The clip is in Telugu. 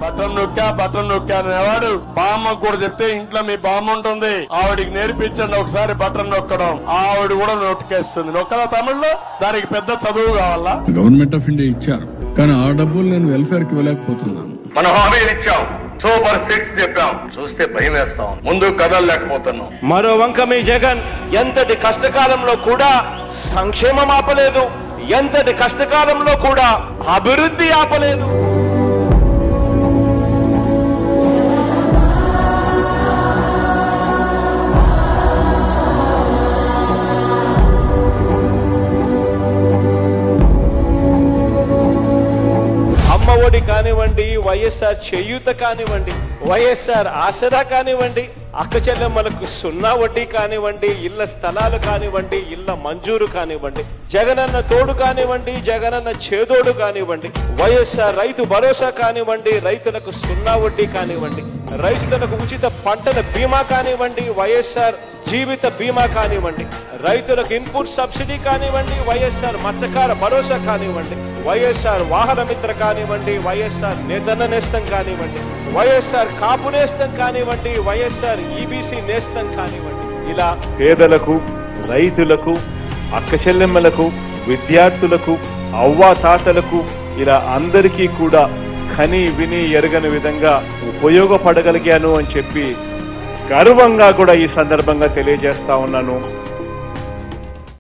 బటన్ నొక్కా అనేవాడు బామ్మకు కూడా చెప్తే ఇంట్లో మీ బామ్మ ఉంటుంది ఆవిడికి నేర్పించండి ఒకసారి బటన్ నొక్కడం, ఆవిడ కూడా నొక్కేస్తుంది. నొక్కదా తమిళ్లో? దానికి పెద్ద చదువు కావాలా? గవర్నమెంట్ ఆఫ్ ఇండియా ఇచ్చారు, కానీ ఆ డబ్బులు నేను వెల్ఫేర్ కి ఇవ్వలేకపోతున్నాను. మనం హామీలు ఇచ్చాం, సూపర్ 6 చెప్పాం, చూస్తే భయం వేస్తాం, ముందు కదలలేకపోతున్నాం. మరో వంక మీ జగన్ ఎంతటి కష్టకాలంలో కూడా సంక్షేమం ఆపలేదు, ఎంతటి కష్టకాలంలో కూడా అభివృద్ధి ఆపలేదు. అమ్మ ఒడి కానివ్వండి, వైఎస్ఆర్ చేయూత కానివ్వండి, వైఎస్ఆర్ ఆసరా కానివ్వండి, అక్క చెల్లెమ్మలకు 0 వడ్డీ కానివ్వండి, ఇళ్ల స్థలాలు కానివ్వండి, ఇళ్ల మంజూరు కానివ్వండి, జగనన్న తోడు కానివ్వండి, జగనన్న చేదోడు కానివ్వండి, వైఎస్ఆర్ రైతు భరోసా కానివ్వండి, రైతులకు 0 వడ్డీ కానివ్వండి, రైతులకు ఉచిత పంటల బీమా కానివ్వండి, వైఎస్ఆర్ జీవిత బీమా కానివ్వండి, రైతులకు ఇన్పుట్ సబ్సిడీ కానివ్వండి, వైఎస్ఆర్ మత్స్యకార భరోసా కానివ్వండి, వైఎస్ఆర్ వాహన మిత్ర కానివ్వండి, వైఎస్ఆర్ నిర్ధన నేస్తం కానివ్వండి, వైఎస్ఆర్ కాపు నేస్తం కానివ్వండి, వైఎస్ఆర్ ఈబీసీ నేస్తం కానివ్వండి, ఇలా పేదలకు, రైతులకు, అక్క చెల్లెమ్మలకు, విద్యార్థులకు, అవ్వా తాతలకు, ఇలా అందరికీ కూడా కని విని ఎరగని విధంగా ఉపయోగపడగలిగాను అని చెప్పి గర్వంగా కూడా ఈ సందర్భంగా తెలియజేస్తా ఉన్నాను.